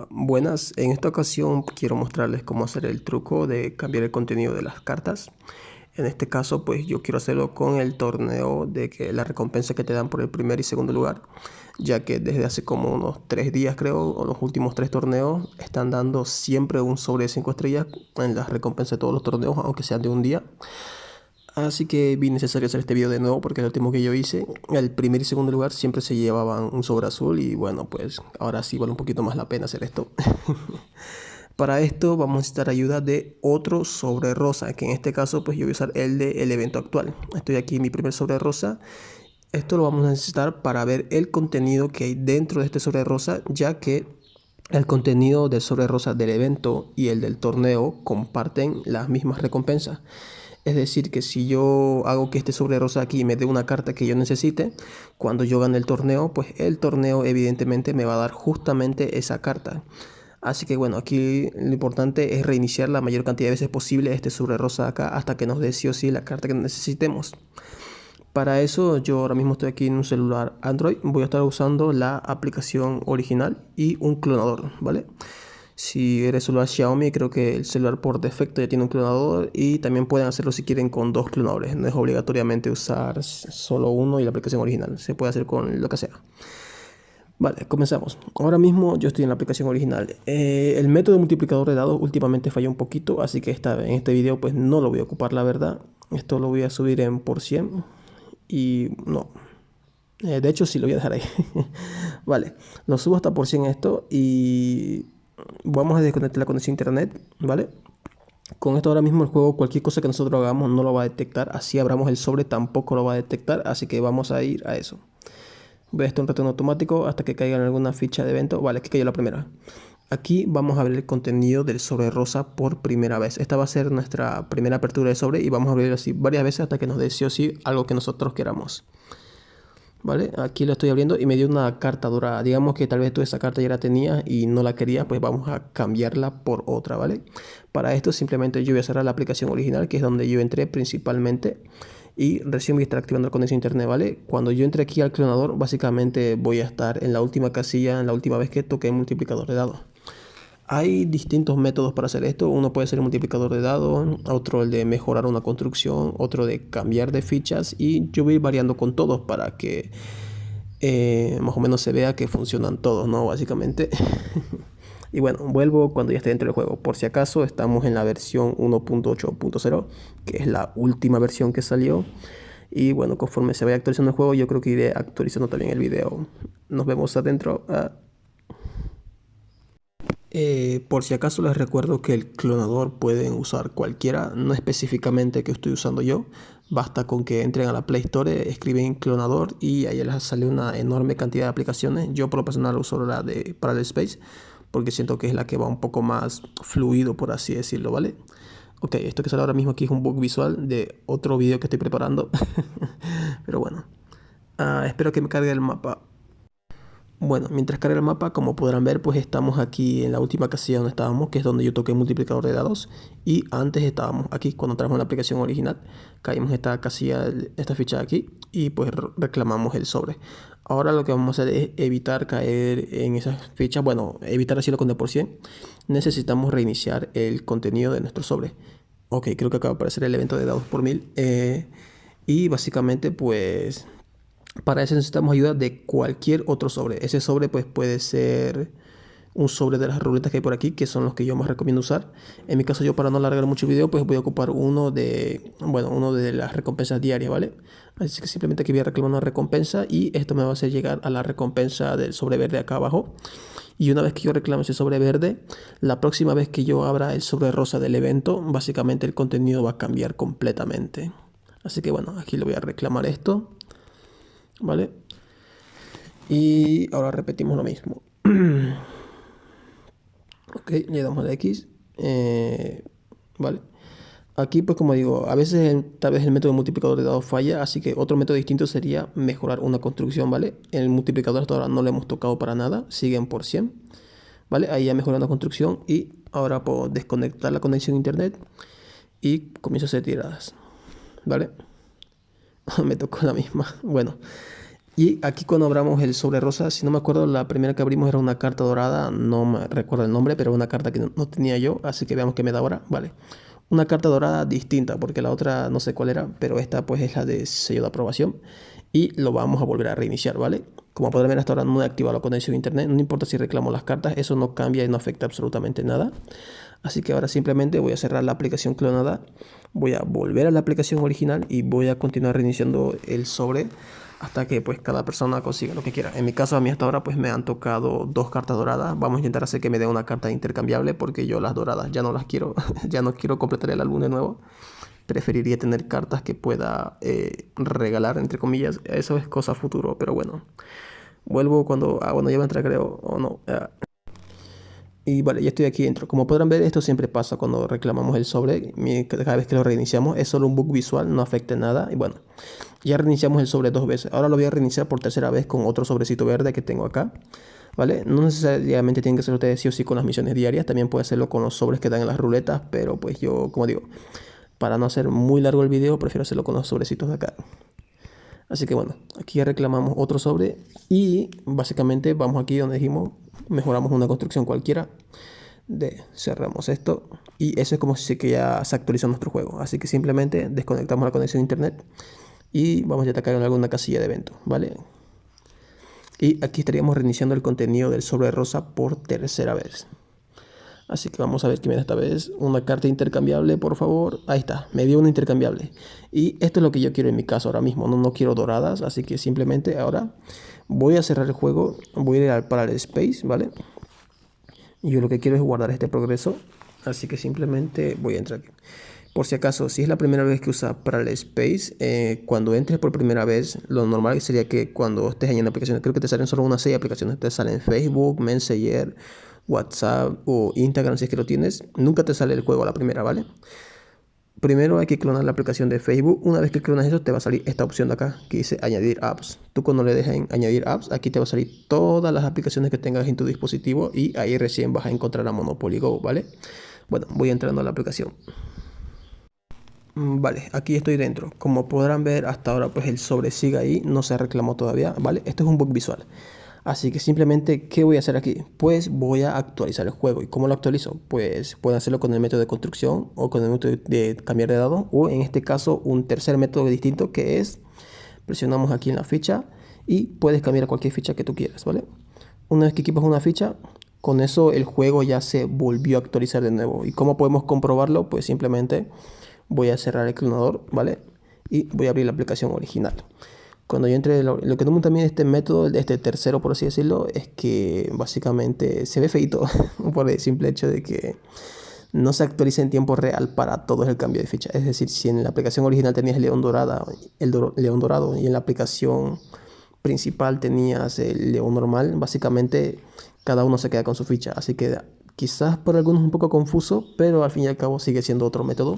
Buenas, en esta ocasión quiero mostrarles cómo hacer el truco de cambiar el contenido de las cartas. En este caso, pues yo quiero hacerlo con el torneo de que la recompensa que te dan por el primer y segundo lugar, ya que desde hace como unos 3 días creo, o los últimos 3 torneos, están dando siempre un sobre de 5 estrellas en las recompensas de todos los torneos, aunque sean de un día. Así que vi necesario hacer este video de nuevo porque el último que yo hice, el primer y segundo lugar siempre se llevaban un sobre azul y bueno, pues ahora sí vale un poquito más la pena hacer esto. Para esto vamos a necesitar ayuda de otro sobre rosa, que en este caso pues yo voy a usar el del evento actual. Estoy aquí en mi primer sobre rosa. Esto lo vamos a necesitar para ver el contenido que hay dentro de este sobre rosa, ya que el contenido del sobre rosa del evento y el del torneo comparten las mismas recompensas. Es decir, que si yo hago que este sobre rosa aquí me dé una carta que yo necesite, cuando yo gane el torneo, pues el torneo evidentemente me va a dar justamente esa carta. Así que bueno, aquí lo importante es reiniciar la mayor cantidad de veces posible este sobre rosa acá hasta que nos dé sí o sí la carta que necesitemos. Para eso yo ahora mismo estoy aquí en un celular Android, voy a estar usando la aplicación original y un clonador, ¿vale? Si eres celular Xiaomi, creo que el celular por defecto ya tiene un clonador y también pueden hacerlo si quieren con 2 clonadores. No es obligatoriamente usar solo uno y la aplicación original, se puede hacer con lo que sea. Vale, comenzamos. Ahora mismo yo estoy en la aplicación original. El método multiplicador de dados últimamente falló un poquito, así que en este video pues no lo voy a ocupar, la verdad. Esto lo voy a subir en por 100 y no. De hecho sí lo voy a dejar ahí. Vale, lo subo hasta por 100 esto y vamos a desconectar la conexión a internet, ¿vale? Con esto ahora mismo el juego, cualquier cosa que nosotros hagamos no lo va a detectar, así abramos el sobre tampoco lo va a detectar, así que vamos a ir a eso. Voy a estar un rato en automático hasta que caiga en alguna ficha de evento. Vale, aquí cayó la primera. Aquí vamos a ver el contenido del sobre rosa por primera vez. Esta va a ser nuestra primera apertura de sobre y vamos a abrirlo así varias veces hasta que nos dé sí o sí algo que nosotros queramos. ¿Vale? Aquí lo estoy abriendo y me dio una carta dorada. Digamos que tal vez tú esa carta ya la tenías y no la querías, pues vamos a cambiarla por otra, ¿vale? Para esto simplemente yo voy a cerrar la aplicación original, que es donde yo entré principalmente. Y recién voy a estar activando la conexión a internet, ¿vale? Cuando yo entre aquí al clonador, básicamente voy a estar en la última casilla, en la última vez que toqué el multiplicador de dados. Hay distintos métodos para hacer esto. Uno puede ser el multiplicador de dados, otro el de mejorar una construcción, otro de cambiar de fichas y yo voy variando con todos para que más o menos se vea que funcionan todos, ¿no? Básicamente. Y bueno, vuelvo cuando ya esté dentro del juego. Por si acaso estamos en la versión 1.8.0, que es la última versión que salió. Y bueno, conforme se vaya actualizando el juego, yo creo que iré actualizando también el video. Nos vemos adentro. Por si acaso les recuerdo que el clonador pueden usar cualquiera, no específicamente que estoy usando yo. Basta con que entren a la Play Store, escriben clonador y ahí les sale una enorme cantidad de aplicaciones. Yo por lo personal uso la de Parallel Space porque siento que es la que va un poco más fluido, por así decirlo, ¿vale? Ok, esto que sale ahora mismo aquí es un bug visual de otro video que estoy preparando. Pero bueno, espero que me cargue el mapa. Bueno, mientras carga el mapa, como podrán ver, pues estamos aquí en la última casilla donde estábamos, que es donde yo toqué el multiplicador de dados. Y antes estábamos aquí, cuando entramos en la aplicación original, caímos en esta casilla, esta ficha de aquí, y pues reclamamos el sobre. Ahora lo que vamos a hacer es evitar caer en esas fichas, bueno, evitar hacerlo con D%. Necesitamos reiniciar el contenido de nuestro sobre. Ok, creo que acaba de aparecer el evento de dados por 1000. Y básicamente, pues para eso necesitamos ayuda de cualquier otro sobre. Ese sobre pues puede ser un sobre de las ruletas que hay por aquí, que son los que yo más recomiendo usar. En mi caso yo, para no alargar mucho el video, pues voy a ocupar uno de, bueno, uno de las recompensas diarias, ¿vale? Así que simplemente aquí voy a reclamar una recompensa y esto me va a hacer llegar a la recompensa del sobre verde acá abajo. Y una vez que yo reclame ese sobre verde, la próxima vez que yo abra el sobre rosa del evento, básicamente el contenido va a cambiar completamente. Así que bueno, aquí le voy a reclamar esto, ¿vale? Y ahora repetimos lo mismo. Ok, le damos a la X. Vale. Aquí, pues como digo, a veces tal vez el método de multiplicador de dados falla, así que otro método distinto sería mejorar una construcción, ¿vale? El multiplicador hasta ahora no le hemos tocado para nada, siguen por 100, ¿vale? Ahí ya mejorando la construcción y ahora puedo desconectar la conexión a internet y comienzo a hacer tiradas, ¿vale? Me tocó la misma. Bueno. Y aquí cuando abramos el sobre rosa, si no me acuerdo, la primera que abrimos era una carta dorada, no me recuerdo el nombre, pero una carta que no tenía yo, así que veamos qué me da ahora, vale. Una carta dorada distinta, porque la otra no sé cuál era, pero esta pues es la de sello de aprobación. Y lo vamos a volver a reiniciar, ¿vale? Como podrán ver, hasta ahora no he activado la conexión a internet, no importa si reclamo las cartas, eso no cambia y no afecta absolutamente nada. Así que ahora simplemente voy a cerrar la aplicación clonada, voy a volver a la aplicación original y voy a continuar reiniciando el sobre hasta que pues cada persona consiga lo que quiera. En mi caso, a mí hasta ahora pues me han tocado dos cartas doradas. Vamos a intentar hacer que me dé una carta intercambiable porque yo las doradas ya no las quiero, ya no quiero completar el álbum de nuevo. Preferiría tener cartas que pueda regalar, entre comillas. Eso es cosa futuro, pero bueno. Vuelvo cuando... Ah, bueno, ya va a entrar creo, o no. Y vale, ya estoy aquí dentro. Como podrán ver, esto siempre pasa cuando reclamamos el sobre. Cada vez que lo reiniciamos es solo un bug visual, no afecta nada. Y bueno, ya reiniciamos el sobre dos veces. Ahora lo voy a reiniciar por tercera vez con otro sobrecito verde que tengo acá. ¿Vale? No necesariamente tienen que ser ustedes sí o sí con las misiones diarias. También puede hacerlo con los sobres que dan en las ruletas. Pero pues yo, como digo, para no hacer muy largo el video, prefiero hacerlo con los sobrecitos de acá. Así que bueno, aquí ya reclamamos otro sobre y básicamente vamos aquí donde dijimos, mejoramos una construcción cualquiera, cerramos esto y eso es como si que ya se actualizó nuestro juego. Así que simplemente desconectamos la conexión a internet y vamos a atacar en alguna casilla de evento, ¿vale? Y aquí estaríamos reiniciando el contenido del sobre rosa por tercera vez. Así que vamos a ver qué me da esta vez. Una carta intercambiable, por favor. Ahí está, me dio una intercambiable. Y esto es lo que yo quiero en mi caso ahora mismo. No quiero doradas, así que simplemente ahora voy a cerrar el juego. Voy a ir al Parallel Space, ¿vale? Y yo lo que quiero es guardar este progreso. Así que simplemente voy a entrar aquí. Por si acaso, si es la primera vez que usas Parallel Space, cuando entres por primera vez, lo normal sería que cuando estés en aplicaciones, creo que te salen solo unas 6 aplicaciones. Te salen Facebook, Messenger, WhatsApp o Instagram si es que lo tienes. Nunca te sale el juego a la primera, ¿vale? Primero hay que clonar la aplicación de Facebook. Una vez que clonas eso, te va a salir esta opción de acá que dice añadir apps. Tú cuando le dejes en añadir apps, aquí te va a salir todas las aplicaciones que tengas en tu dispositivo y ahí recién vas a encontrar a Monopoly Go, ¿vale? Bueno, voy entrando a la aplicación. Vale, aquí estoy dentro. Como podrán ver, hasta ahora pues el sobre sigue ahí, no se reclamó todavía, ¿vale? Esto es un bug visual. Así que simplemente, ¿qué voy a hacer aquí? Pues voy a actualizar el juego. ¿Y cómo lo actualizo? Pues puedo hacerlo con el método de construcción o con el método de cambiar de dado o en este caso un tercer método distinto que es presionamos aquí en la ficha y puedes cambiar cualquier ficha que tú quieras, ¿vale? Una vez que equipas una ficha, con eso el juego ya se volvió a actualizar de nuevo. ¿Y cómo podemos comprobarlo? Pues simplemente voy a cerrar el clonador, ¿vale? Y voy a abrir la aplicación original. Cuando yo entre, lo que no también este método, este tercero por así decirlo, es que básicamente se ve feito por el simple hecho de que no se actualiza en tiempo real para todos el cambio de ficha. Es decir, si en la aplicación original tenías el león dorado, león dorado y en la aplicación principal tenías el león normal, básicamente cada uno se queda con su ficha. Así que quizás por algunos un poco confuso, pero al fin y al cabo sigue siendo otro método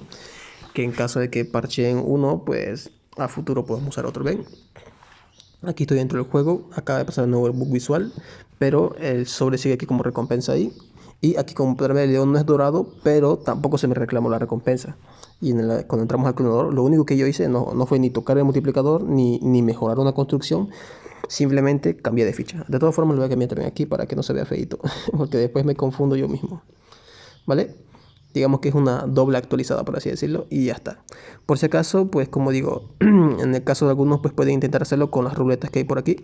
que en caso de que parcheen uno, pues a futuro podemos usar otro. ¿Ven? Aquí estoy dentro del juego, acaba de pasar un nuevo bug visual, pero el sobre sigue aquí como recompensa ahí. Y aquí como podrán ver el león no es dorado, pero tampoco se me reclamó la recompensa. Y cuando entramos al clonador, lo único que yo hice no fue ni tocar el multiplicador, ni mejorar una construcción, simplemente cambié de ficha. De todas formas lo voy a cambiar también aquí para que no se vea feito, porque después me confundo yo mismo. ¿Vale? Digamos que es una doble actualizada, por así decirlo, y ya está. Por si acaso, pues como digo, en el caso de algunos, pues pueden intentar hacerlo con las ruletas que hay por aquí,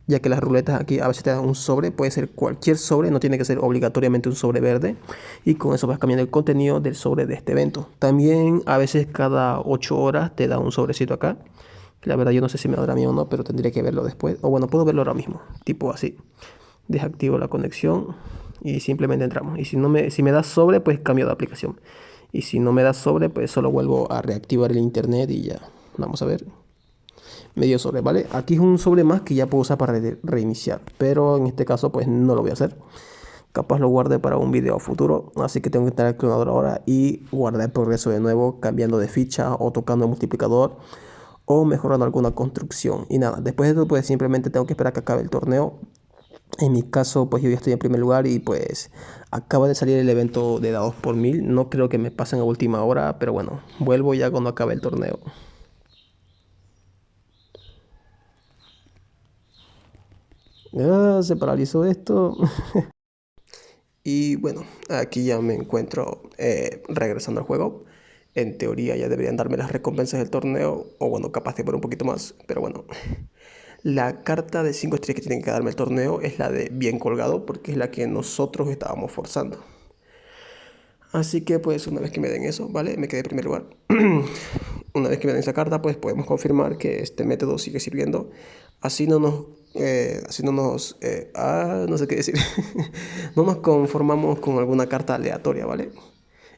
ya que las ruletas aquí a veces te dan un sobre, puede ser cualquier sobre, no tiene que ser obligatoriamente un sobre verde, y con eso vas cambiando el contenido del sobre de este evento. También a veces cada 8 horas te da un sobrecito acá. La verdad yo no sé si me dará a mí o no, pero tendría que verlo después. O bueno, puedo verlo ahora mismo, tipo así. Desactivo la conexión y simplemente entramos. Y si me da sobre, pues cambio de aplicación. Y si no me da sobre, pues solo vuelvo a reactivar el internet y ya. Vamos a ver. Me dio sobre, ¿vale? Aquí es un sobre más que ya puedo usar para reiniciar. Pero en este caso, pues no lo voy a hacer. Capaz lo guarde para un video futuro. Así que tengo que entrar al clonador ahora y guardar el progreso de nuevo, cambiando de ficha o tocando el multiplicador o mejorando alguna construcción. Y nada, después de esto, pues simplemente tengo que esperar a que acabe el torneo. En mi caso, pues yo ya estoy en primer lugar y pues acaba de salir el evento de dados por 1000. No creo que me pasen a última hora, pero bueno, vuelvo ya cuando acabe el torneo. Ah, se paralizó esto. Y bueno, aquí ya me encuentro regresando al juego. En teoría ya deberían darme las recompensas del torneo, o bueno, capaz de por un poquito más, pero bueno. La carta de 5 estrellas que tienen que darme el torneo es la de bien colgado, porque es la que nosotros estábamos forzando. Así que pues una vez que me den eso, ¿vale? Me quedé en primer lugar. Una vez que me den esa carta, pues podemos confirmar que este método sigue sirviendo. Así no nos... no sé qué decir. No nos conformamos con alguna carta aleatoria, ¿vale?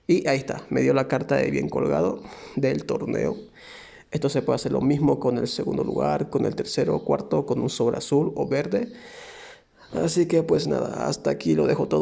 Y ahí está, me dio la carta de bien colgado del torneo. Esto se puede hacer lo mismo con el segundo lugar, con el tercero o cuarto, con un sobre azul o verde. Así que pues nada, hasta aquí lo dejo todo.